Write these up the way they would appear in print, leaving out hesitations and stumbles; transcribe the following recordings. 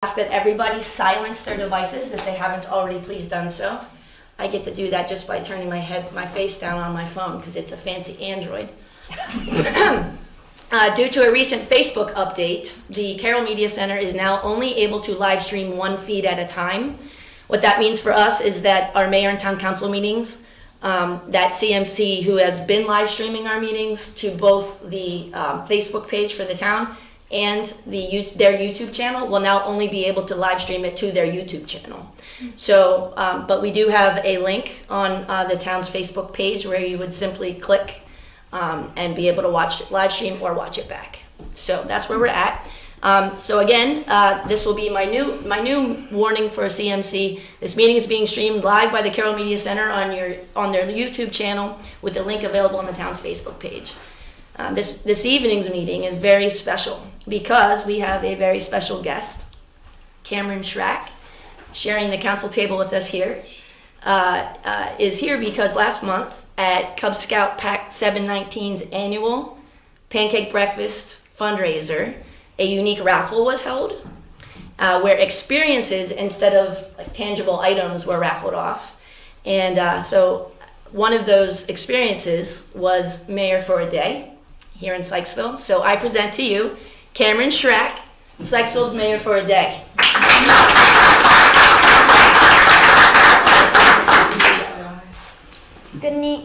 ask that everybody silence their devices if they haven't already, please done so. I get to do that just by turning my face down on my phone because it's a fancy Android. Due to a recent Facebook update, the Carroll Media Center is now only able to live stream one feed at a time. What that means for us is that our mayor and town council meetings, that CMC, who has been live streaming our meetings to both the Facebook page for the town and their YouTube channel, will now only be able to live stream it to their YouTube channel. So, but we do have a link on the town's Facebook page where you would simply click and be able to watch live stream or watch it back. So that's where we're at. So again, this will be my new warning for CMC. This meeting is being streamed live by the Carroll Media Center on their YouTube channel with the link available on the town's Facebook page. This evening's meeting is very special because we have a very special guest, Cameron Schrack, sharing the council table with us here. Is here because last month at Cub Scout Pack 719's annual pancake breakfast fundraiser, a unique raffle was held where experiences instead of like tangible items were raffled off. And so one of those experiences was Mayor for a Day here in Sykesville. So I present to you Cameron Schrack, Sykesville's Mayor for a Day.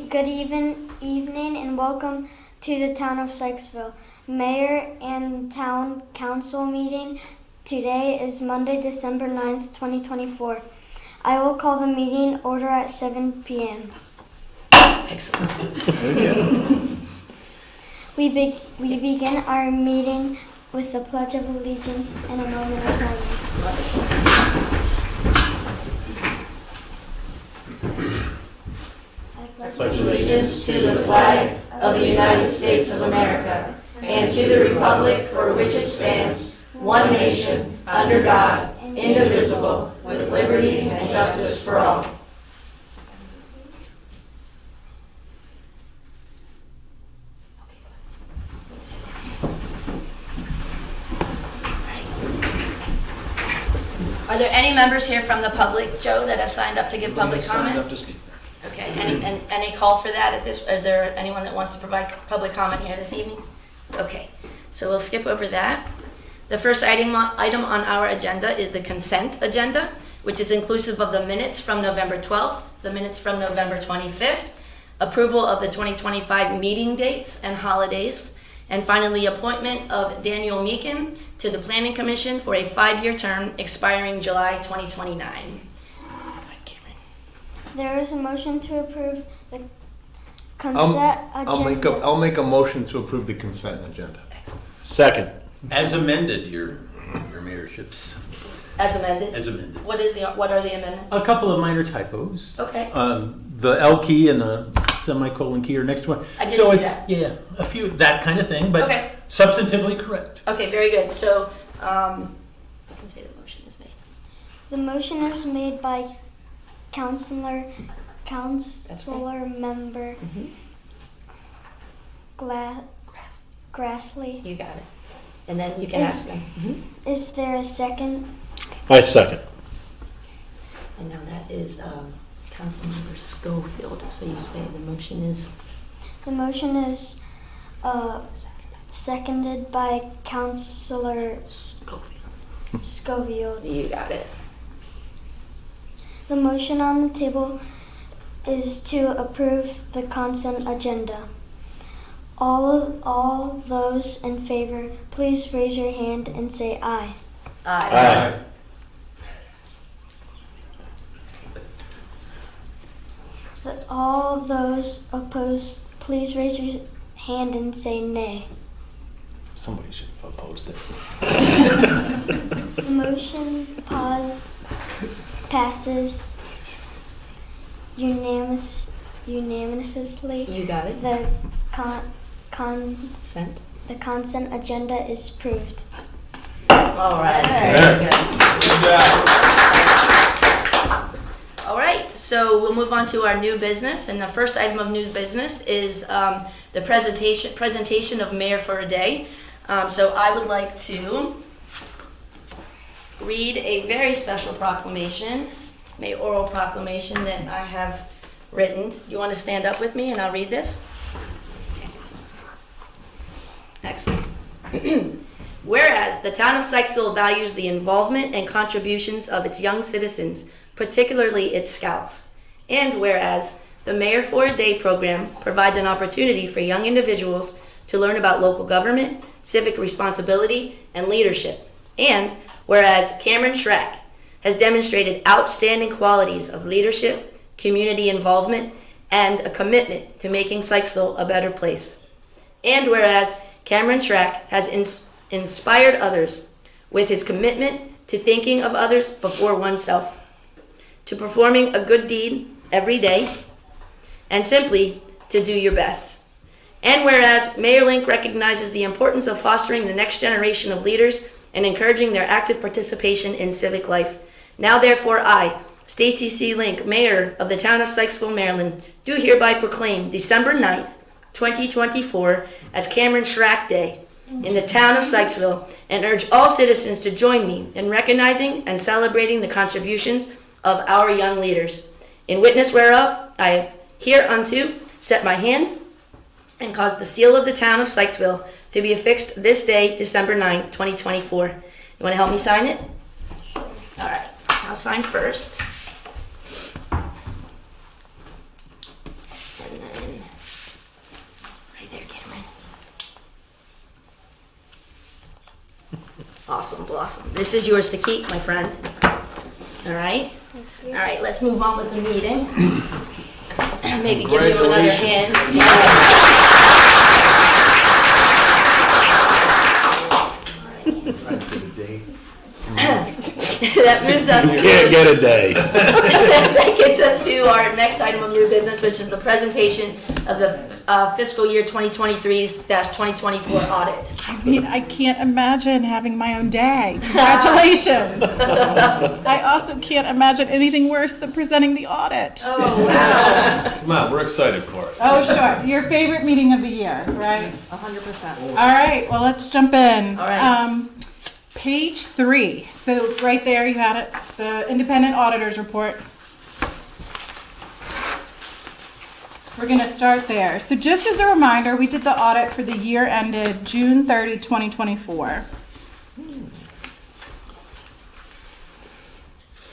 Good evening and welcome to the town of Sykesville. Mayor and Town Council meeting. Today is Monday, December 9th, 2024. I will call the meeting order at 7 p.m. Excellent. We begin our meeting with the Pledge of Allegiance and a moment of silence. I pledge allegiance to the flag of the United States of America and to the republic for which it stands, one nation, under God, indivisible, with liberty and justice for all. Are there any members here from the public, Joe, that have signed up to give public comment? Signed up to speak. Okay, any call for that at this? Is there anyone that wants to provide public comment here this evening? Okay, so we'll skip over that. The first item on our agenda is the consent agenda, which is inclusive of the minutes from November 12th, the minutes from November 25th, approval of the 2025 meeting dates and holidays, and finally, appointment of Daniel Meekin to the Planning Commission for a 5-year term expiring July 2029. There is a motion to approve the consent agenda. I'll make a motion to approve the consent agenda. Second. As amended, your mayorships. As amended? As amended. What are the amendments? A couple of minor typos. Okay. The L key and the semicolon key are next one. I did see that. Yeah, a few, that kind of thing, but Okay. substantively correct. Okay, very good. So, I can say the motion is made. The motion is made by Counselor Member Grassley. You got it. And then you can ask them. Is there a second? I second. And now that is Councilmember Schofield. So you say the motion is? The motion is seconded by Counselor Schofield. You got it. The motion on the table is to approve the consent agenda. All those in favor, please raise your hand and say aye. Aye. All those opposed, please raise your hand and say nay. Somebody should have opposed it. The motion passes unanimously. You got it. The consent agenda is approved. All right. Very good. Good job. All right. So we'll move on to our new business, and the first item of new business is the presentation of Mayor for a Day. So I would like to read a very special proclamation, mayoral proclamation that I have written. You want to stand up with me and I'll read this? Excellent. Whereas the town of Sykesville values the involvement and contributions of its young citizens, particularly its scouts. And whereas the Mayor for a Day program provides an opportunity for young individuals to learn about local government, civic responsibility, and leadership. And whereas Cameron Schrack has demonstrated outstanding qualities of leadership, community involvement, and a commitment to making Sykesville a better place. And whereas Cameron Schrack has inspired others with his commitment to thinking of others before oneself, to performing a good deed every day, and simply to do your best. And whereas Mayor Link recognizes the importance of fostering the next generation of leaders and encouraging their active participation in civic life. Now therefore I, Stacy C. Link, Mayor of the town of Sykesville, Maryland, do hereby proclaim December 9th, 2024 as Cameron Schrack Day in the town of Sykesville and urge all citizens to join me in recognizing and celebrating the contributions of our young leaders. In witness whereof, I have hereunto set my hand and caused the seal of the town of Sykesville to be affixed this day, December 9th, 2024. You want to help me sign it? All right, I'll sign first. And then, right there, Cameron. Awesome, blossom. This is yours to keep, my friend. All right? All right, let's move on with the meeting. Maybe give you another hand. That moves us You can't get a day. that gets us to our next item of new business, which is the presentation of the fiscal year 2023-2024 audit. I mean, I can't imagine having my own day. Congratulations. I also can't imagine anything worse than presenting the audit. Oh, wow. Come on, we're excited for it. Oh, sure. Your favorite meeting of the year, right? 100%. All right. Well, let's jump in. All right. Page 3. So right there, you had it. The independent auditor's report. We're going to start there. So just as a reminder, we did the audit for the year ended June 30, 2024.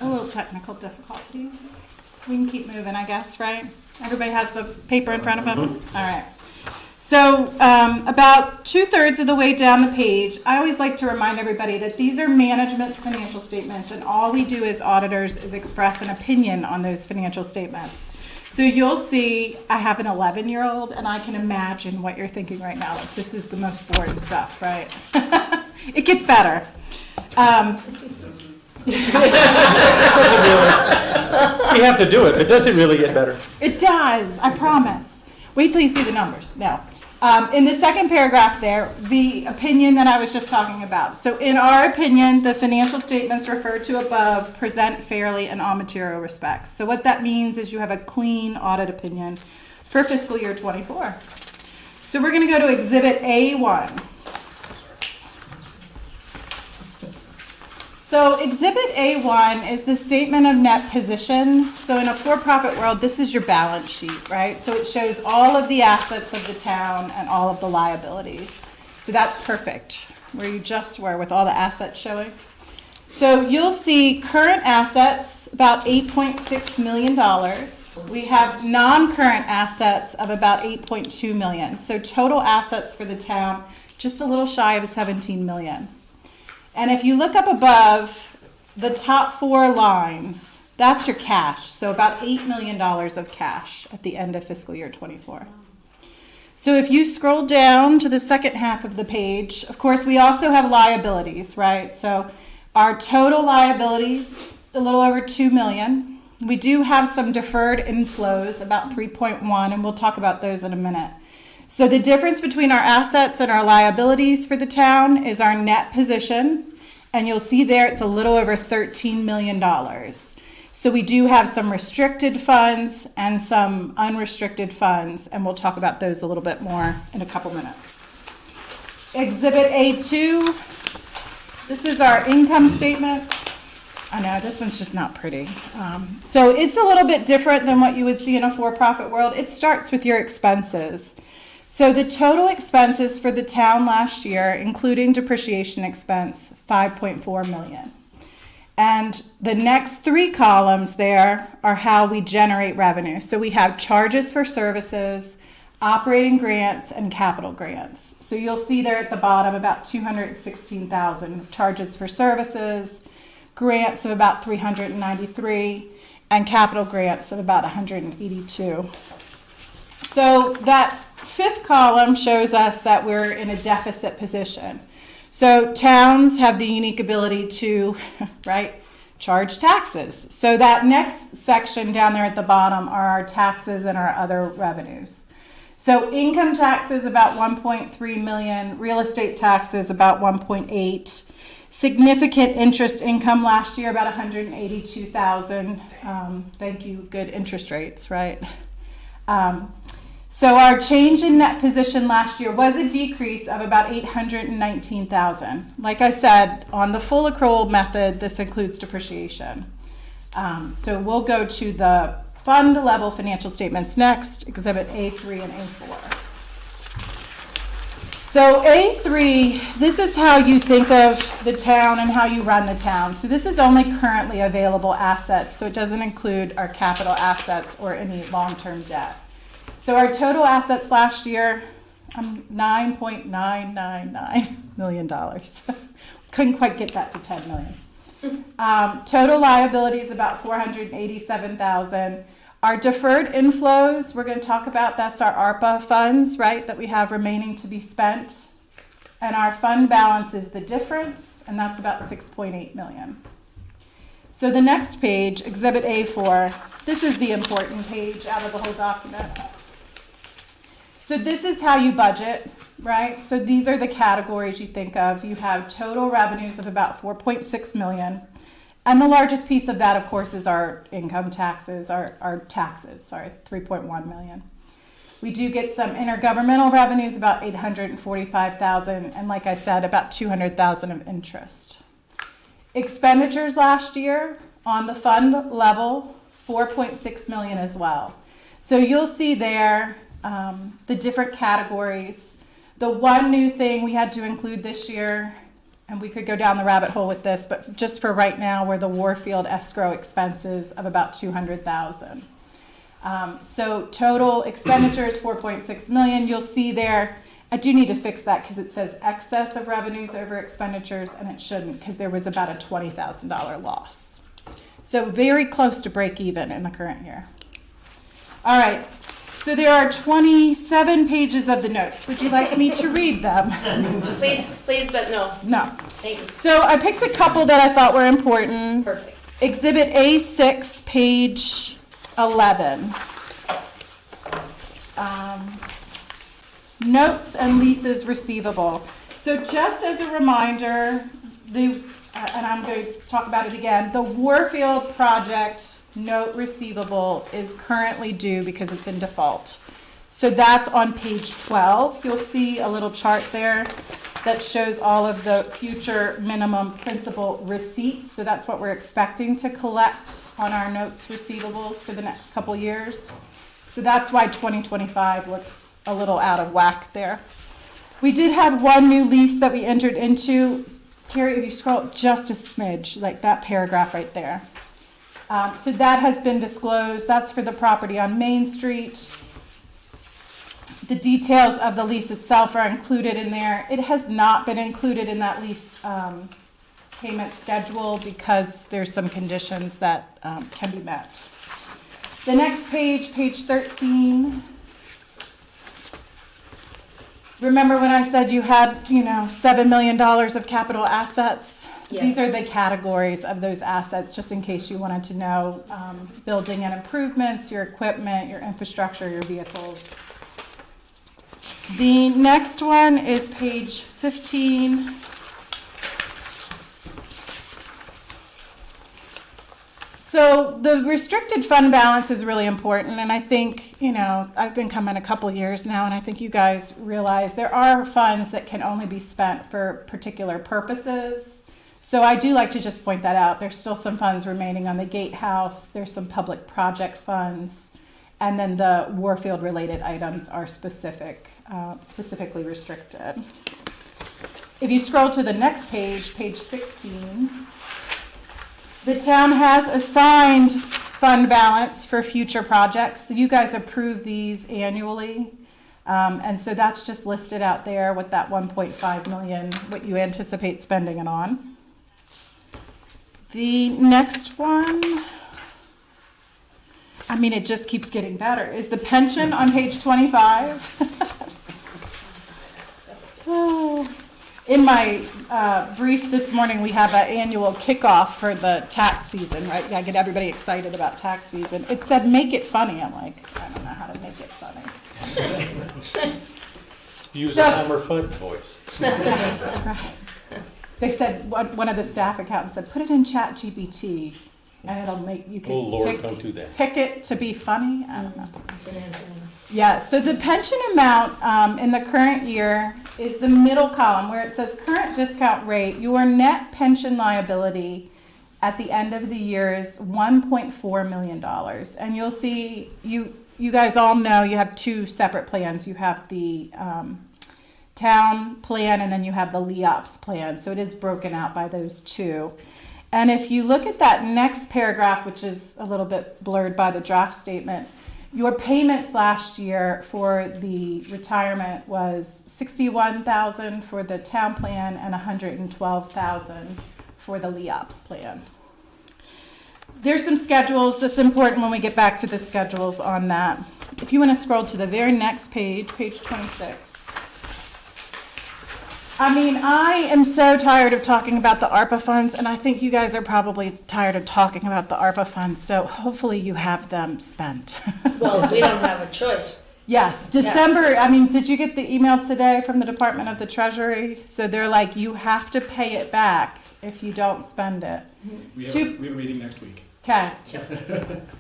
A little technical difficulties. We can keep moving, I guess, right? Everybody has the paper in front of them? All right. So about 2/3 of the way down the page, I always like to remind everybody that these are management's financial statements, and all we do as auditors is express an opinion on those financial statements. So you'll see I have an 11-year-old, and I can imagine what you're thinking right now. Like, this is the most boring stuff, right? It gets better. We have to do it, but does it really get better? It does, I promise. Wait till you see the numbers. No. In the second paragraph there, the opinion that I was just talking about. So in our opinion, the financial statements referred to above present fairly in all material respects. So what that means is you have a clean audit opinion for fiscal year 24. So we're going to go to Exhibit A1. So Exhibit A1 is the statement of net position. So in a for-profit world, this is your balance sheet, right? So it shows all of the assets of the town and all of the liabilities. So that's perfect, where you just were with all the assets showing. So you'll see current assets, about $8.6 million. We have non-current assets of about $8.2 million. So total assets for the town, just a little shy of $17 million. And if you look up above the top 4 lines, that's your cash. So about $8 million of cash at the end of fiscal year 24. So if you scroll down to the second half of the page, of course, we also have liabilities, right? So our total liabilities, a little over $2 million. We do have some deferred inflows, about 3.1, and we'll talk about those in a minute. So the difference between our assets and our liabilities for the town is our net position. And you'll see there it's a little over $13 million. So we do have some restricted funds and some unrestricted funds, and we'll talk about those a little bit more in a couple minutes. Exhibit A2, this is our income statement. I know, this one's just not pretty. So it's a little bit different than what you would see in a for-profit world. It starts with your expenses. So the total expenses for the town last year, including depreciation expense, 5.4 million. And the next three columns there are how we generate revenue. So we have charges for services, operating grants, and capital grants. So you'll see there at the bottom about 216,000 charges for services, grants of about 393, and capital grants of about 182. So that fifth column shows us that we're in a deficit position. So towns have the unique ability to, right, charge taxes. So that next section down there at the bottom are our taxes and our other revenues. So income taxes about 1.3 million, real estate taxes about 1.8, significant interest income last year about 182,000. Thank you, good interest rates, right? So our change in net position last year was a decrease of about 819,000. Like I said, on the full accrual method, this includes depreciation. So we'll go to the fund level financial statements next, Exhibit A3 and A4. So A3, this is how you think of the town and how you run the town. So this is only currently available assets, so it doesn't include our capital assets or any long-term debt. So our total assets last year, $9.999 million. Couldn't quite get that to 10 million. Total liabilities about 487,000. Our deferred inflows, we're going to talk about, that's our ARPA funds, right, that we have remaining to be spent. And our fund balance is the difference, and that's about 6.8 million. So the next page, Exhibit A4, this is the important page out of the whole document. So this is how you budget, right? So these are the categories you think of. You have total revenues of about 4.6 million. And the largest piece of that, of course, is our income taxes, our taxes, sorry, 3.1 million. We do get some intergovernmental revenues, about 845,000, and like I said, about 200,000 of interest. Expenditures last year on the fund level, 4.6 million as well. So you'll see there the different categories. The one new thing we had to include this year, and we could go down the rabbit hole with this, but just for right now, were the Warfield escrow expenses of about 200,000. So total expenditures, 4.6 million. You'll see there, I do need to fix that because it says excess of revenues over expenditures, and it shouldn't because there was about a $20,000 loss. So very close to break even in the current year. All right. So there are 27 pages of the notes. Would you like me to read them? Please, but no. No. Thank you. So I picked a couple that I thought were important. Perfect. Exhibit A6, page 11. Notes and leases receivable. So just as a reminder, and I'm going to talk about it again, the Warfield project note receivable is currently due because it's in default. So that's on page 12. You'll see a little chart there that shows all of the future minimum principal receipts. So that's what we're expecting to collect on our notes receivables for the next couple years. So that's why 2025 looks a little out of whack there. We did have one new lease that we entered into. Carrie, if you scroll just a smidge, like that paragraph right there. So that has been disclosed. That's for the property on Main Street. The details of the lease itself are included in there. It has not been included in that lease payment schedule because there's some conditions that can be met. The next page, page 13. Remember when I said you had, $7 million of capital assets? Yes. These are the categories of those assets, just in case you wanted to know. Building and improvements, your equipment, your infrastructure, your vehicles. The next one is page 15. So the restricted fund balance is really important, and I think, I've been coming a couple years now, and I think you guys realize there are funds that can only be spent for particular purposes. So I do like to just point that out. There's still some funds remaining on the gatehouse. There's some public project funds. And then the Warfield related items are specifically restricted. If you scroll to the next page, page 16, the town has assigned fund balance for future projects. You guys approve these annually. And so that's just listed out there with that 1.5 million, what you anticipate spending it on. The next one, I mean, it just keeps getting better, is the pension on page 25. Oh. In my brief this morning, we have an annual kickoff for the tax season, right? Yeah, get everybody excited about tax season. It said, make it funny. I'm like, I don't know how to make it funny. Use So- a Hammer Fudd voice. Yes, right. They said, one of the staff accountants said, put it in ChatGPT and it'll make, you can Oh, Lord, don't do that. pick it to be funny. I don't know. It's an answer. Yeah, so the pension amount in the current year is the middle column where it says current discount rate. Your net pension liability at the end of the year is $1.4 million. And you'll see, you guys all know you have two separate plans. You have the town plan and then you have the LEOPS plan. So it is broken out by those two. And if you look at that next paragraph, which is a little bit blurred by the draft statement, your payments last year for the retirement was $61,000 for the town plan and $112,000 for the LEOPS plan. There's some schedules that's important when we get back to the schedules on that. If you want to scroll to the very next page, page 26. I mean, I am so tired of talking about the ARPA funds, and I think you guys are probably tired of talking about the ARPA funds, so hopefully you have them spent. Well, we don't have a choice. Yes, December, I mean, did you get the email today from the Department of the Treasury? So they're like, you have to pay it back if you don't spend it. We have a meeting next week. Okay.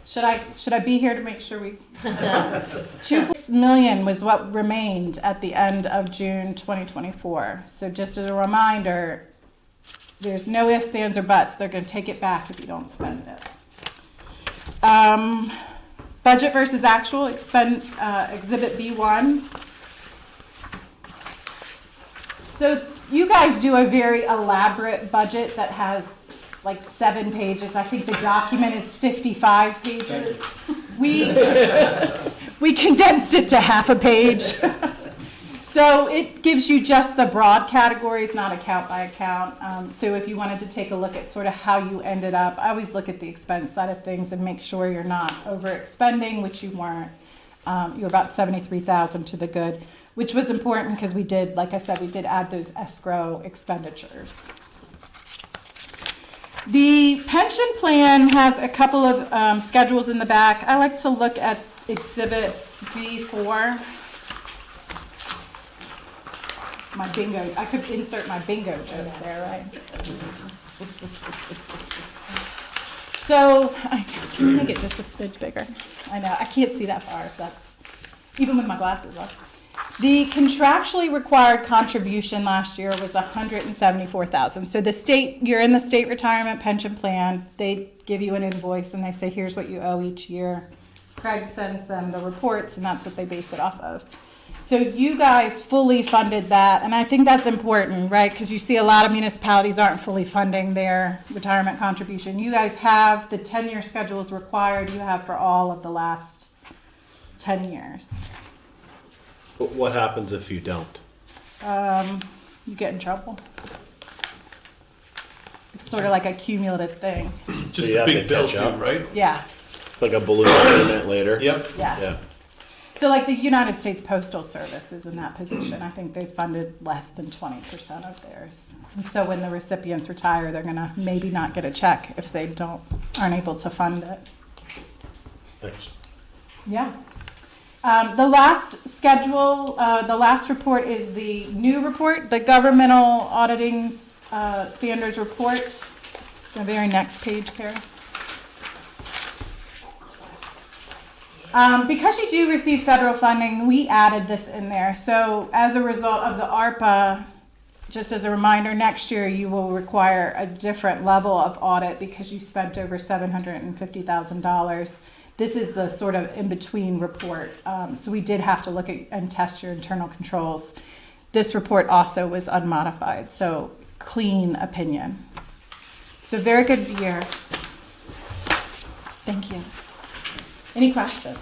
Should I be here to make sure we? 2 million was what remained at the end of June 2024. So just as a reminder, there's no ifs, ands, or buts. They're going to take it back if you don't spend it. Budget versus actual, Exhibit B1. So you guys do a very elaborate budget that has like 7 pages. I think the document is 55 pages. We condensed it to half a page. So it gives you just the broad categories, not account by account. So if you wanted to take a look at sort of how you ended up, I always look at the expense side of things and make sure you're not overexpending, which you weren't. You're about 73,000 to the good, which was important because we did, like I said, we did add those escrow expenditures. The pension plan has a couple of schedules in the back. I like to look at Exhibit B4. My bingo, I could insert my bingo joke there, right? So, can you make it just a smidge bigger? I know, I can't see that far, if that's, even with my glasses on. The contractually required contribution last year was $174,000. So the state, you're in the state retirement pension plan. They give you an invoice and they say, here's what you owe each year. Craig sends them the reports and that's what they base it off of. So you guys fully funded that. And I think that's important, right? Because you see a lot of municipalities aren't fully funding their retirement contribution. You guys have the 10-year schedules required you have for all of the last 10 years. But what happens if you don't? You get in trouble. It's sort of like a cumulative thing. Just you a have big to bill catch too, up. right? Yeah, It's like a balloon payment later? Yep. yes. Yeah. So like the United States Postal Service is in that position. I think they funded less than 20% of theirs. And so when the recipients retire, they're gonna maybe not get a check if they aren't able to fund it. Thanks. Yeah. The last schedule, the last report is the new report, the governmental auditing standards report. It's the very next page, Kara. Because you do receive federal funding, we added this in there. So as a result of the ARPA just as a reminder, next year you will require a different level of audit because you spent over $750,000. This is the sort of in-between report. So we did have to look at and test your internal controls. This report also was unmodified, so clean opinion. So very good year. Thank you. Any questions?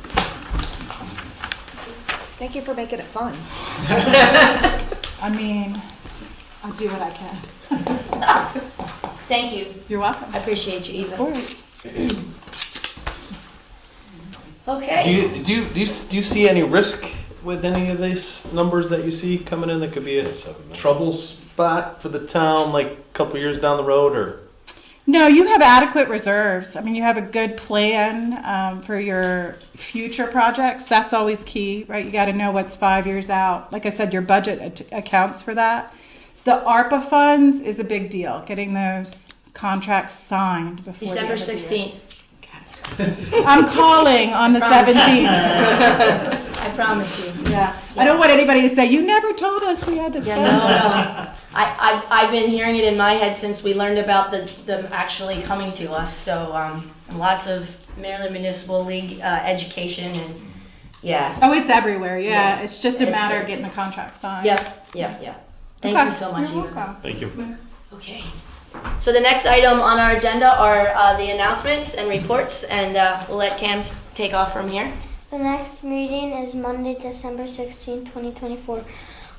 Thank you for making it fun. I mean, I'll do what I can. Thank you. You're welcome. I appreciate you, Of Eva. course. Okay. Do you see any risk with any of these numbers that you see coming in that could be a trouble spot for the town, like a couple years down the road, or? No, you have adequate reserves. I mean, you have a good plan for your future projects. That's always key, right? You got to know what's 5 years out. Like I said, your budget accounts for that. The ARPA funds is a big deal, getting those contracts signed before December the end of the year. 16th. I'm calling on the 17th. I promise you. Yeah. I don't want anybody to say, you never told us we had to Yeah, spend no, that. no. I've been hearing it in my head since we learned about them actually coming to us. So lots of Maryland Municipal League education and yeah. Oh, it's everywhere. Yeah. It's just a It's matter of good. getting the contract signed. Yep. Thank Okay. you so much, You're Eva. welcome. Thank you. Okay. So the next item on our agenda are the announcements and reports, and we'll let Cam take off from here. The next meeting is Monday, December 16, 2024.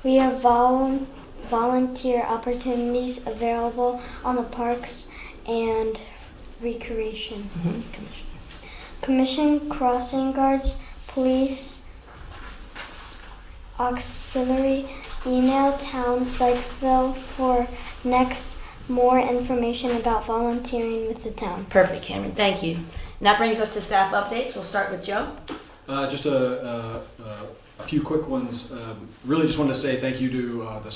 We have volunteer opportunities available on the Parks and Recreation Commission, crossing guards, police, auxiliary. Email town Sykesville for more information about volunteering with the town. Perfect, Cameron. Thank you. And that brings us to staff updates. We'll start with Joe. Just a few quick ones. Really just wanted to say thank you to the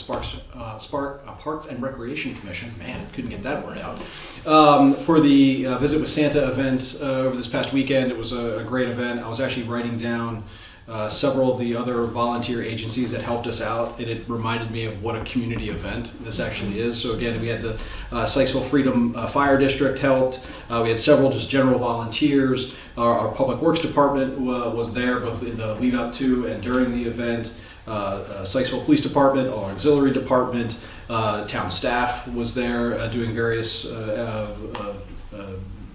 Parks and Recreation Commission. Man, couldn't get that word out. For the Visit with Santa event over this past weekend. It was a great event. I was actually writing down several of the other volunteer agencies that helped us out, and it reminded me of what a community event this actually is. So again, we had the Sykesville Freedom Fire District helped. We had several just general volunteers. Our Public Works Department was there both in the lead up to and during the event. Sykesville Police Department, our auxiliary department, town staff was there doing various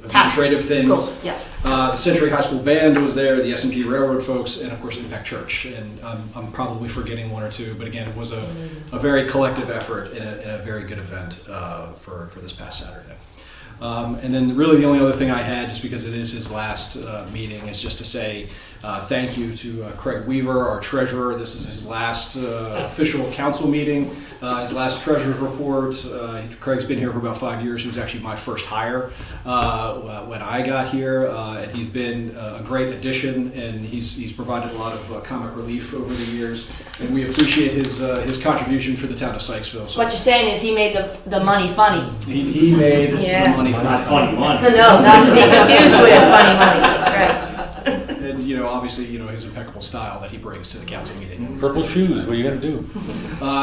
administrative things. Goals, yes. The Century High School Band was there, the S&P Railroad folks, and of course Impact Church. And I'm probably forgetting one or two, but again, it was a very collective effort and a very good event for this past Saturday. And then really the only other thing I had, just because it is his last meeting, is just to say thank you to Craig Weaver, our treasurer. This is his last official council meeting, his last treasurer's report. Craig's been here for about 5 years. He was actually my first hire when I got here, and he's been a great addition, and he's provided a lot of comic relief over the years, and we appreciate his contribution for the town of Sykesville. So what you're saying is he made the money funny. He made Yeah. the money funny. No, not to be confused with funny money. Right. And obviously, his impeccable style that he brings to the council meeting. Purple shoes, what are you gonna do?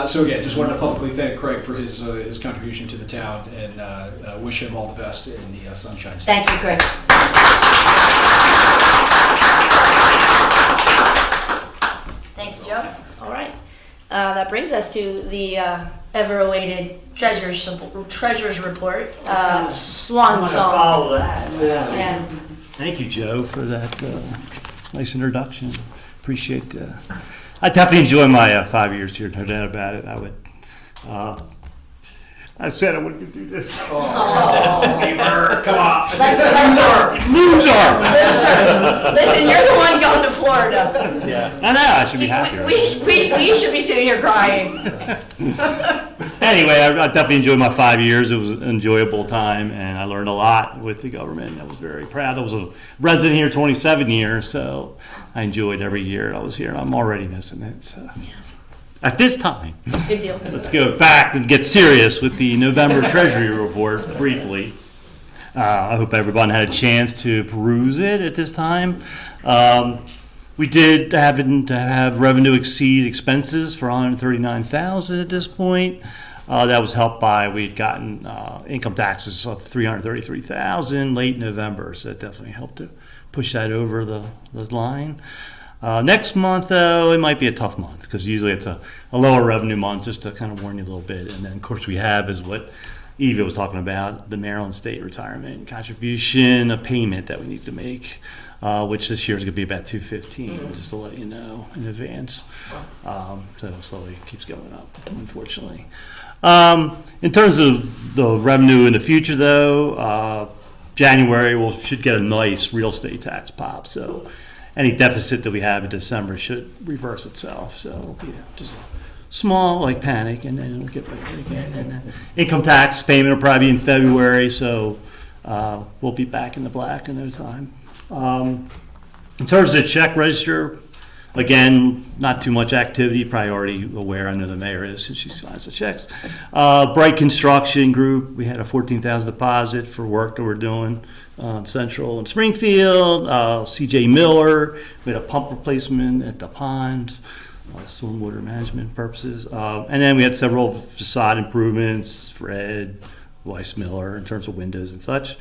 So again, just wanted to publicly thank Craig for his contribution to the town, and wish him all the best in the Sunshine State. Thank you, Greg. Thanks, Joe. All right. That brings us to the ever-awaited treasurer's report. Swan song. Follow that. Yeah. Thank you, Joe, for that nice introduction. Appreciate that. I definitely enjoy my 5 years here. No doubt about it. I said I wasn't going to do this. Beaver, come on. Loser. Listen, you're the one going to Florida. Yeah. I know. I should be happier. We should be sitting here crying. Anyway, I definitely enjoyed my 5 years. It was an enjoyable time, and I learned a lot with the government. I was very proud. I was a resident here 27 years, so I enjoyed every year I was here. I'm already missing it. So. At this time, Good deal. let's go back and get serious with the November Treasury Report briefly. I hope everyone had a chance to peruse it at this time. We did happen to have revenue exceed expenses for 139,000 at this point. That was helped by, we'd gotten income taxes of 333,000 late November, so that definitely helped to push that over the line. Next month, though, it might be a tough month because usually it's a lower revenue month, just to kind of warn you a little bit. And then, of course, we have is what Eva was talking about, the Maryland State Retirement Contribution, a payment that we need to make, which this year is going to be about $215, just to let you know in advance. So it slowly keeps going up, unfortunately. In terms of the revenue in the future, though, January should get a nice real estate tax pop. So any deficit that we have in December should reverse itself. So it'll be just a small panic, and then it'll get better again. And then income tax payment will probably be in February, so we'll be back in the black in no time. In terms of the check register, again, not too much activity. Probably already aware. I know the mayor is since she signs the checks. Bright Construction Group, we had a $14,000 deposit for work that we're doing on Central and Springfield. CJ Miller, we had a pump replacement at the pond, stormwater management purposes. And then we had several facade improvements for Ed Weiss Miller in terms of windows and such.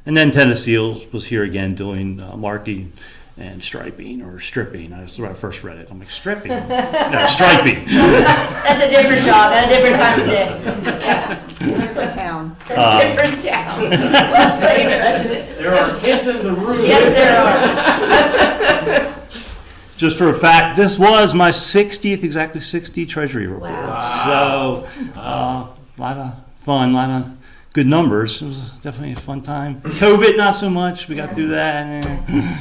And then Tennessee was here again doing marking and striping or stripping. That's when I first read it. I'm like, stripping? No, striping. That's a different job at a different time of day. Yeah. Different town. A different town. Well played, President. There are kids in the room. Yes, there are. Just for a fact, this was my 60th, exactly 60 Treasury report. Wow. So, a lot of fun, a lot of good numbers. It was definitely a fun time. COVID, not so much. We got through that.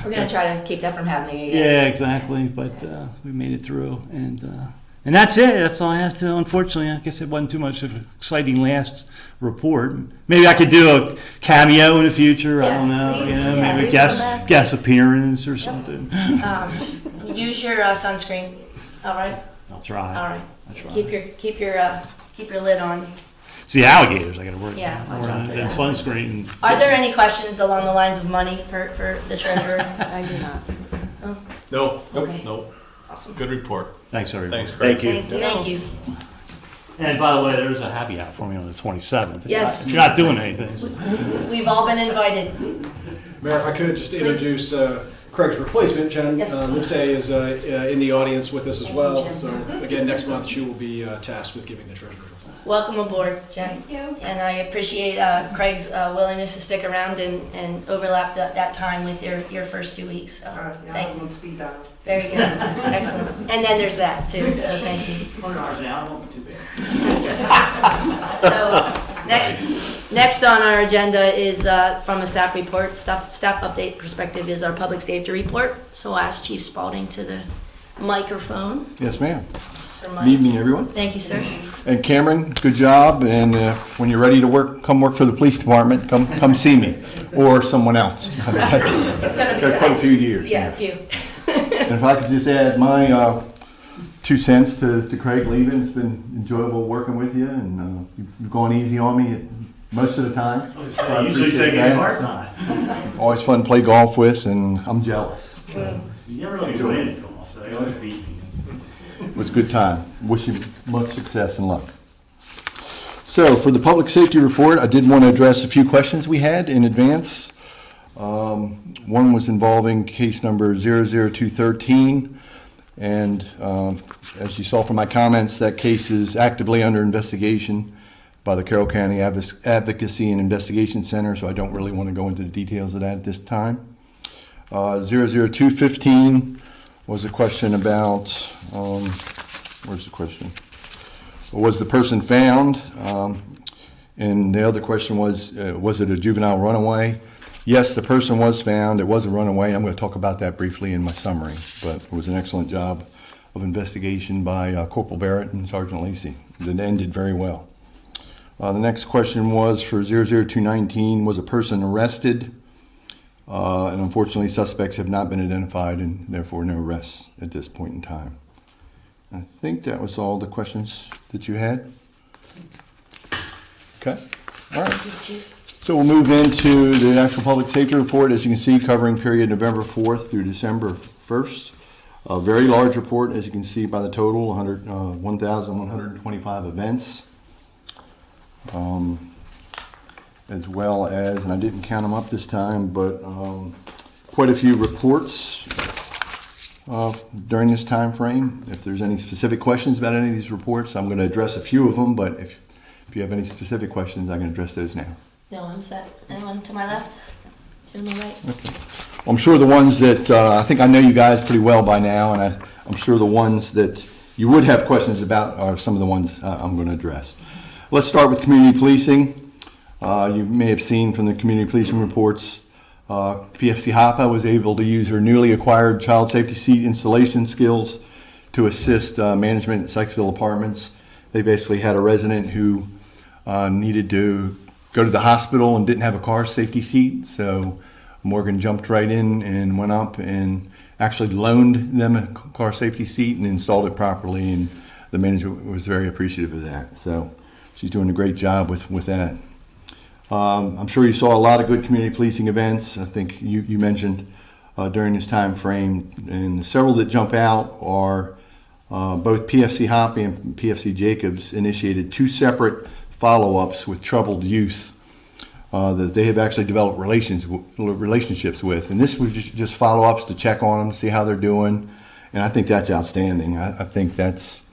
We're going to try to keep that from happening again. Yeah, exactly. But we made it through. And that's it. That's all I have to, unfortunately. I guess it wasn't too much of an exciting last report. Maybe I could do a cameo in the future. I don't know. Please, Maybe a guest appearance or something. Use your sunscreen. All right. I'll try. All right. I'll try. Keep your lid on. It's the alligators I got to work Yeah, watch on. out for And that. sunscreen. Are there any questions along the lines of money for the treasurer? I do not. No, Okay. nope. Awesome. Good report. Thanks, everybody. Thanks, Craig. Thank you. And by the way, there's a happy hour for me on the 27th. Yes. If you're not doing anything. We've all been invited. Mayor, if I could just introduce Craig's replacement, Jen Yes. Livesay is in the audience with us as well. So again, next month she will be tasked with giving the treasurer's report. Welcome aboard, Jen. Thank you. And I appreciate Craig's willingness to stick around and overlap that time with your first 2 weeks. So, thank you. Speed dial. Very good. Excellent. And then there's that too. So thank you. So next on our agenda is from a staff report, staff update perspective is our public safety report. So I'll ask Chief Spalding to the microphone. Yes, ma'am. for Good Mike. evening, everyone. Thank you, sir. And Cameron, good job. And when you're ready to come work for the police department, come see me or someone else. It's gonna be Got quite a few years. Yeah, a few. And if I could just add my 2 cents to Craig leaving, it's been enjoyable working with you, and you've gone easy on me most of the time. I usually say give you a hard time. Always fun to play golf with, and I'm jealous. You never really enjoy any golf, so you always beat me. It was a good time. Wish you much success and luck. So for the public safety report, I did want to address a few questions we had in advance. One was involving case number 00213. And as you saw from my comments, that case is actively under investigation by the Carroll County Advocacy and Investigation Center, so I don't really want to go into the details of that at this time. 00215 was a question about, where's the question? Was the person found? And the other question was it a juvenile runaway? Yes, the person was found. It was a runaway. I'm going to talk about that briefly in my summary, but it was an excellent job of investigation by Corporal Barrett and Sergeant Lacey. It ended very well. The next question was for 00219, was a person arrested? And unfortunately, suspects have not been identified and therefore no arrests at this point in time. I think that was all the questions that you had. Okay, all right. So we'll move into the actual public safety report, as you can see, covering period November 4th through December 1st. A very large report, as you can see by the total, 1,125 events. As well as, and I didn't count them up this time, but quite a few reports during this time frame. If there's any specific questions about any of these reports, I'm going to address a few of them, but if you have any specific questions, I can address those now. No, I'm set. Anyone to my left? To my right? I'm sure the ones that, I think I know you guys pretty well by now, and I'm sure the ones that you would have questions about are some of the ones I'm going to address. Let's start with community policing. You may have seen from the community policing reports, PFC HAPA was able to use her newly acquired child safety seat installation skills to assist management at Sykesville Apartments. They basically had a resident who needed to go to the hospital and didn't have a car safety seat, so Morgan jumped right in and went up and actually loaned them a car safety seat and installed it properly, and the manager was very appreciative of that. So she's doing a great job with that. I'm sure you saw a lot of good community policing events. I think you mentioned during this time frame, and several that jump out are both PFC Hoppy and PFC Jacobs initiated 2 separate follow-ups with troubled youth that they have actually developed relationships with. And this was just follow-ups to check on them, see how they're doing. And I think that's outstanding. I think that's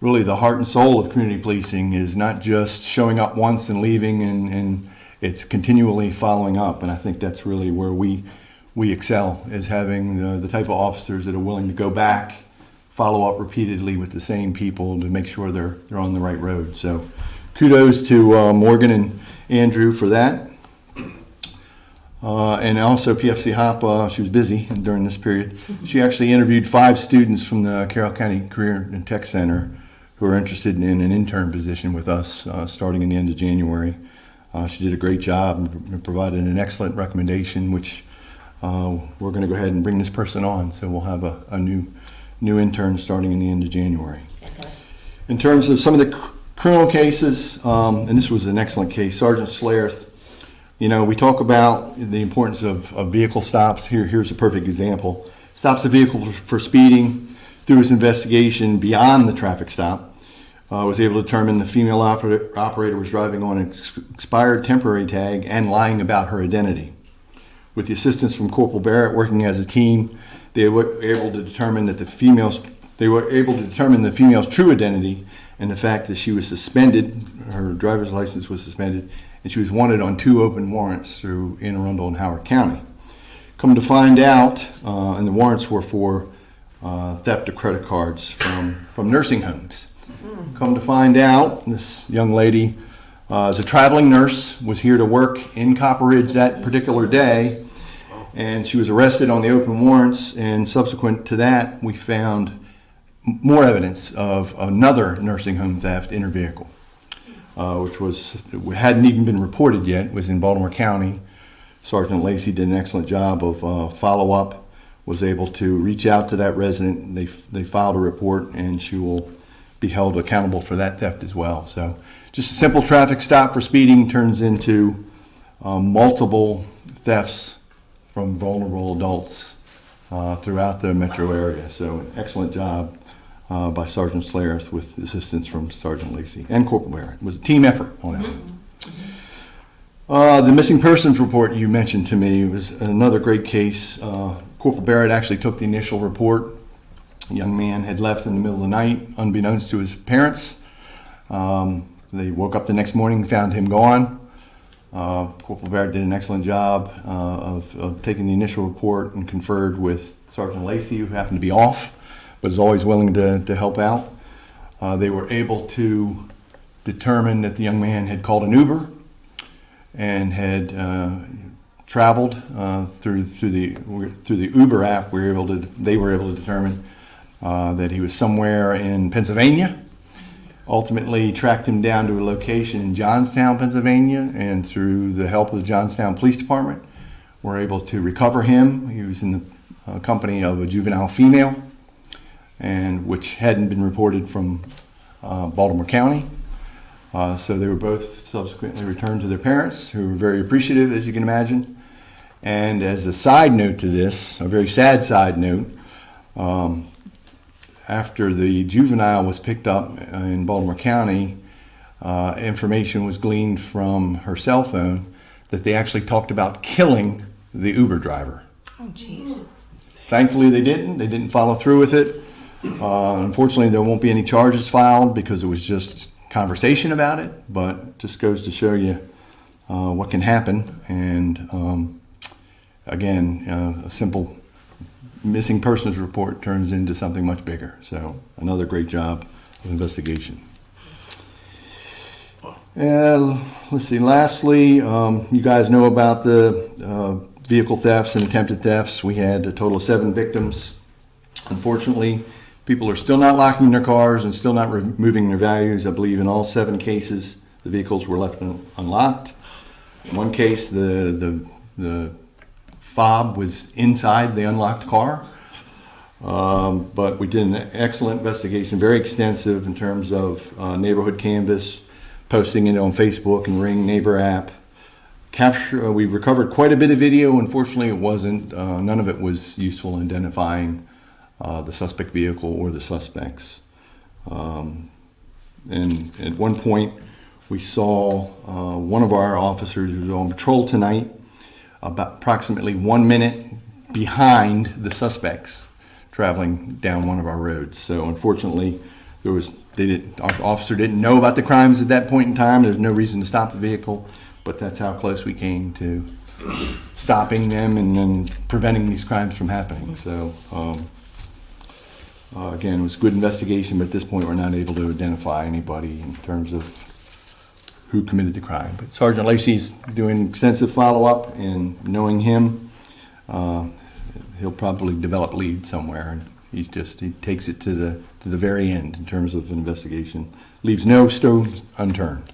really the heart and soul of community policing, is not just showing up once and leaving, and it's continually following up. And I think that's really where we excel, is having the type of officers that are willing to go back, follow up repeatedly with the same people to make sure they're on the right road. So kudos to Morgan and Andrew for that. And also PFC Hop, she was busy during this period. She actually interviewed 5 students from the Carroll County Career and Tech Center who are interested in an intern position with us starting in the end of January. She did a great job and provided an excellent recommendation, which we're going to go ahead and bring this person on. So we'll have a new intern starting in the end of January. In terms of some of the criminal cases, and this was an excellent case, Sergeant Slareth. You know, we talk about the importance of vehicle stops. Here's a perfect example. Stops a vehicle for speeding. Through his investigation beyond the traffic stop, was able to determine the female operator was driving on an expired temporary tag and lying about her identity. With the assistance from Corporal Barrett working as a team, they were able to determine the female's true identity, and the fact that she was suspended, her driver's license was suspended, and she was wanted on 2 open warrants through Anne Arundel and Howard County. Come to find out, and the warrants were for theft of credit cards from nursing homes. Come to find out, this young lady is a traveling nurse, was here to work in Copper Ridge that particular day, and she was arrested on the open warrants, and subsequent to that, we found more evidence of another nursing home theft in her vehicle, which hadn't even been reported yet. It was in Baltimore County. Sergeant Lacey did an excellent job of follow-up, was able to reach out to that resident. They filed a report, and she will be held accountable for that theft as well. So just a simple traffic stop for speeding turns into multiple thefts from vulnerable adults throughout the metro area. So an excellent job by Sergeant Slareth with assistance from Sergeant Lacey and Corporal Barrett. It was a team effort on that one. The missing persons report you mentioned to me was another great case. Corporal Barrett actually took the initial report. A young man had left in the middle of the night, unbeknownst to his parents. They woke up the next morning and found him gone. Corporal Barrett did an excellent job of taking the initial report and conferred with Sergeant Lacey, who happened to be off, but is always willing to help out. They were able to determine that the young man had called an Uber and had traveled through the Uber app. They were able to determine that he was somewhere in Pennsylvania. Ultimately tracked him down to a location in Johnstown, Pennsylvania, and through the help of the Johnstown Police Department, were able to recover him. He was in the company of a juvenile female, and which hadn't been reported from Baltimore County. So they were both subsequently returned to their parents, who were very appreciative, as you can imagine. And as a side note to this, a very sad side note, After the juvenile was picked up in Baltimore County, information was gleaned from her cell phone that they actually talked about killing the Uber driver. Oh, jeez. Thankfully, they didn't. They didn't follow through with it. Unfortunately, there won't be any charges filed because it was just conversation about it, but just goes to show you what can happen. And again, a simple missing persons report turns into something much bigger. So another great job of investigation. Let's see, lastly, you guys know about the vehicle thefts and attempted thefts. We had a total of 7 victims. Unfortunately, people are still not locking their cars and still not removing their values. I believe in all 7 cases, the vehicles were left unlocked. In one case, the fob was inside the unlocked car. But we did an excellent investigation, very extensive in terms of neighborhood canvas, posting it on Facebook and Ring Neighbor app. We recovered quite a bit of video. Unfortunately, it wasn't, none of it was useful in identifying the suspect vehicle or the suspects. And at one point, we saw one of our officers who was on patrol tonight about approximately 1 minute behind the suspects traveling down one of our roads. So unfortunately, our officer didn't know about the crimes at that point in time. There's no reason to stop the vehicle, but that's how close we came to stopping them and then preventing these crimes from happening. So again, it was a good investigation, but at this point we're not able to identify anybody in terms of who committed the crime. But Sergeant Lacey's doing extensive follow-up, and knowing him, he'll probably develop leads somewhere, and he takes it to the very end in terms of investigation, leaves no stone unturned.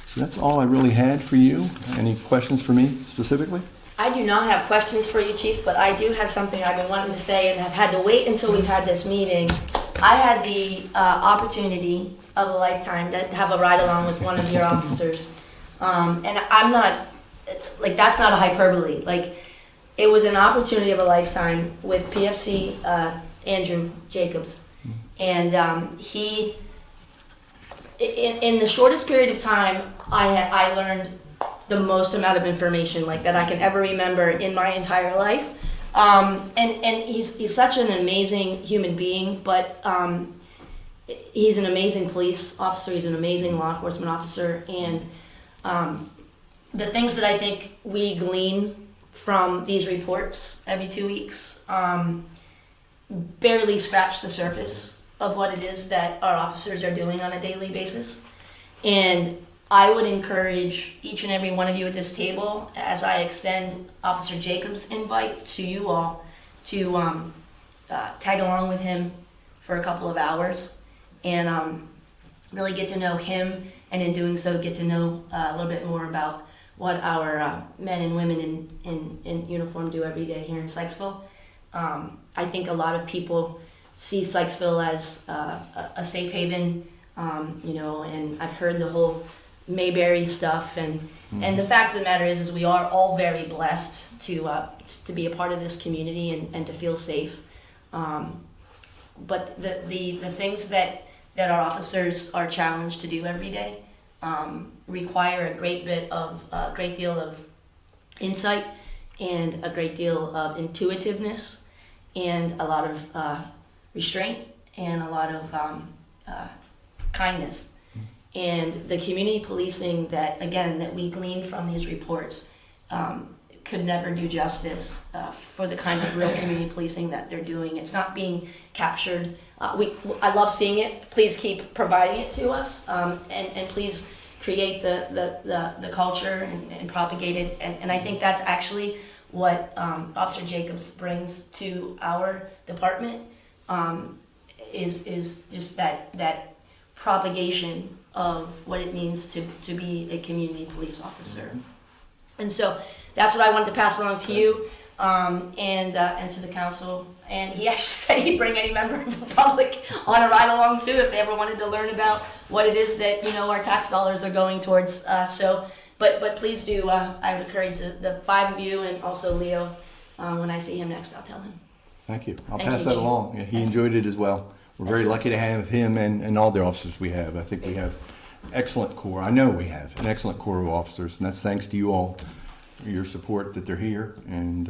So that's all I really had for you. Any questions for me specifically? I do not have questions for you, Chief, but I do have something I've been wanting to say and have had to wait until we've had this meeting. I had the opportunity of a lifetime to have a ride along with one of your officers. And I'm not, like, that's not a hyperbole. Like, it was an opportunity of a lifetime with PFC Andrew Jacobs. And he, in the shortest period of time, I learned the most amount of information like that I can ever remember in my entire life. And he's such an amazing human being, but he's an amazing police officer, he's an amazing law enforcement officer, and the things that I think we glean from these reports every 2 weeks barely scratch the surface of what it is that our officers are doing on a daily basis. And I would encourage each and every one of you at this table, as I extend Officer Jacobs' invite to you all, to tag along with him for a couple of hours and really get to know him, and in doing so get to know a little bit more about what our men and women in uniform do every day here in Sykesville. I think a lot of people see Sykesville as a safe haven, and I've heard the whole Mayberry stuff, and the fact of the matter is we are all very blessed to be a part of this community and to feel safe. But the things that our officers are challenged to do every day require a great deal of insight and a great deal of intuitiveness and a lot of restraint and a lot of kindness. And the community policing that we glean from these reports could never do justice for the kind of real community policing that they're doing. It's not being captured. I love seeing it. Please keep providing it to us, and please create the culture and propagate it. And I think that's actually what Officer Jacobs brings to our department, is just that propagation of what it means to be a community police officer. And so that's what I wanted to pass along to you and to the council. And he actually said he'd bring any member of the public on a ride along too if they ever wanted to learn about what it is that our tax dollars are going towards. But please do. I would encourage the 5 of you and also Leo. When I see him next, I'll tell him. Thank you. I'll Thank pass you, that Chief. along. Yeah, he enjoyed it as well. We're very lucky to have him and all the officers we have. I think we have excellent corps. I know we have an excellent corps of officers, and that's thanks to you all for your support that they're here. And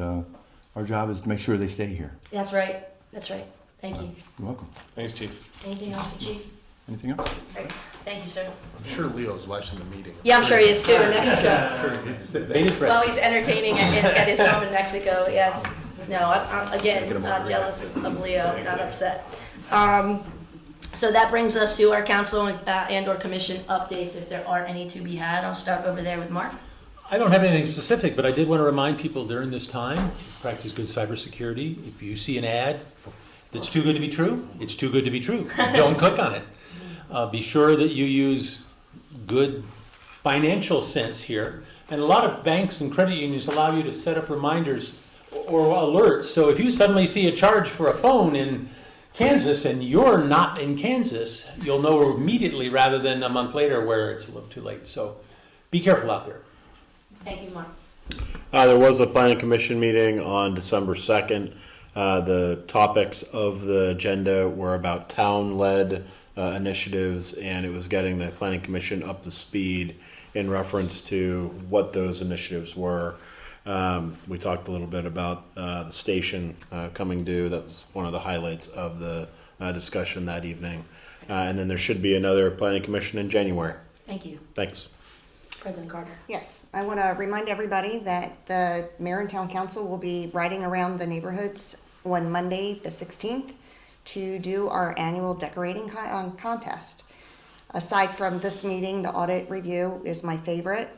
our job is to make sure they stay here. That's right. That's right. Thank you. You're welcome. Thanks, Chief. Anything else, Chief? Anything else? Great. Thank you, sir. I'm sure Leo's watching the meeting. Yeah, I'm sure he is too in Mexico. Well, he's entertaining at his home in Mexico, yes. No, I'm again, not jealous of Leo, not upset. So that brings us to our council and/or commission updates, if there are any to be had. I'll start over there with Mark. I don't have anything specific, but I did want to remind people during this time, practice good cybersecurity. If you see an ad that's too good to be true, it's too good to be true. Don't click on it. Be sure that you use good financial sense here. And a lot of banks and credit unions allow you to set up reminders or alerts. So if you suddenly see a charge for a phone in Kansas and you're not in Kansas, you'll know immediately rather than a month later where it's a little too late. So be careful out there. Thank you, Mark. There was a planning commission meeting on December 2nd. The topics of the agenda were about town-led initiatives, and it was getting the planning commission up to speed in reference to what those initiatives were. We talked a little bit about the station coming due. That was one of the highlights of the discussion that evening. And then there should be another planning commission in January. Thank you. Thanks. President Carter. Yes, I want to remind everybody that the Mayor and Town Council will be riding around the neighborhoods on Monday, the 16th, to do our annual decorating contest. Aside from this meeting, the audit review is my favorite.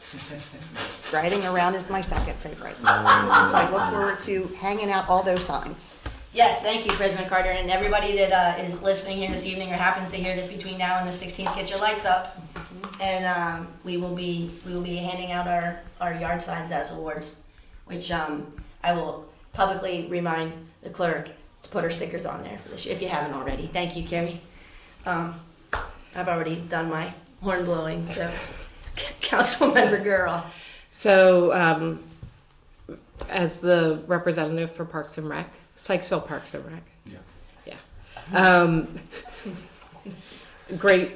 Riding around is my second favorite. So I look forward to hanging out all those signs. Yes, thank you, President Carter, and everybody that is listening here this evening or happens to hear this between now and the 16th, get your lights up, and we will be handing out our yard signs as awards, which I will publicly remind the clerk to put her stickers on there for this year, if you haven't already. Thank you, Carrie. I've already done my horn blowing, so Councilmember Girl. So, as the representative for Parks and Rec, Sykesville Parks and Rec. Yeah. Great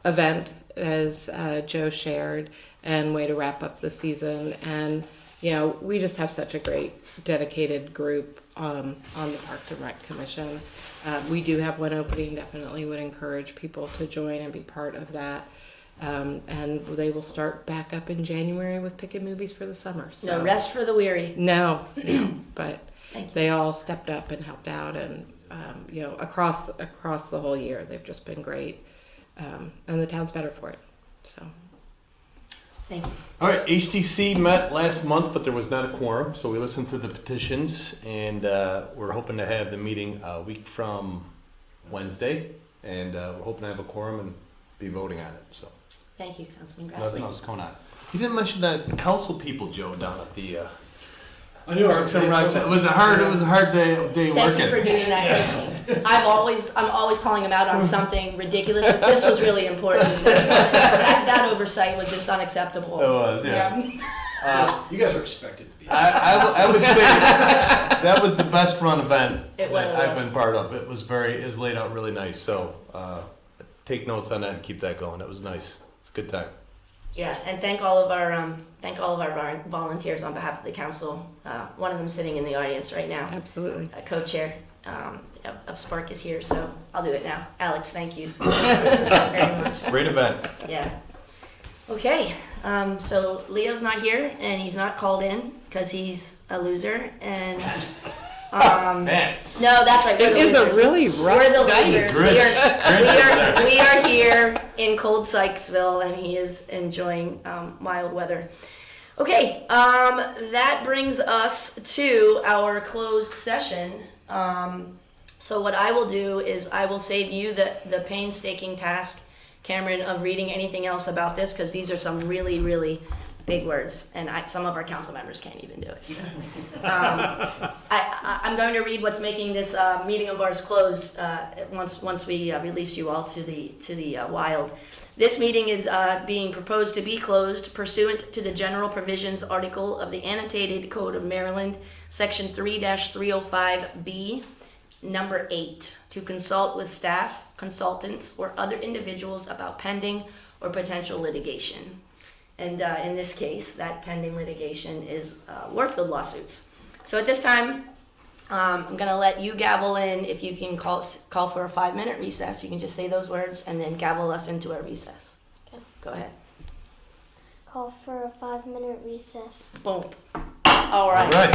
event, as Joe shared, and way to wrap up the season. And, you know, we just have such a great dedicated group on the Parks and Rec Commission. We do have one opening, definitely would encourage people to join and be part of that. And they will start back up in January with picking movies for the summer. So. No rest for the weary. No, but Thank you. they all stepped up and helped out, and you know, across the whole year, they've just been great, and the town's better for it. So, Thank you. All right, HTC met last month, but there was not a quorum, so we listened to the petitions, and we're hoping to have the meeting a week from Wednesday, and we're hoping to have a quorum and be voting on it. So Thank you, Councilman nothing Grassley. else going on. You didn't mention that council people, Joe, down at the I knew Parks and Rec. It was a hard day Thank working. you for doing that, 'cause I'm always calling him out on something ridiculous, but this was really important. That oversight was just unacceptable. It was, yeah. You guys are expected to be. I would say that was the best run event It that was. I've been part of. It was laid out really nice. So take notes on that and keep that going. It was nice. It's a good time. Yeah, and thank all of our volunteers on behalf of the council. One of them sitting in the audience right now. absolutely. Co-chair of Spark is here, so I'll do it now. Alex, thank you very much. Great event. Yeah. Okay, so Leo's not here, and he's not called in because he's a loser. And Man, no, that's right. We're It the is a losers. really rough We're the night. losers. We are here in cold Sykesville, and he is enjoying mild weather. Okay, that brings us to our closed session. So what I will do is I will save you the painstaking task, Cameron, of reading anything else about this, because these are some really, really big words, and some of our council members can't even do it. I'm going to read what's making this meeting of ours closed once we release you all to the wild. This meeting is being proposed to be closed pursuant to the general provisions article of the Annotated Code of Maryland, Section 3-305B, number 8, to consult with staff, consultants, or other individuals about pending or potential litigation. And in this case, that pending litigation is Warfield lawsuits. So at this time, I'm gonna let you gavel in. If you can call for a 5-minute recess, you can just say those words and then gavel us into a recess. So, go ahead. Call for a 5-minute recess. Boom. All right. All right.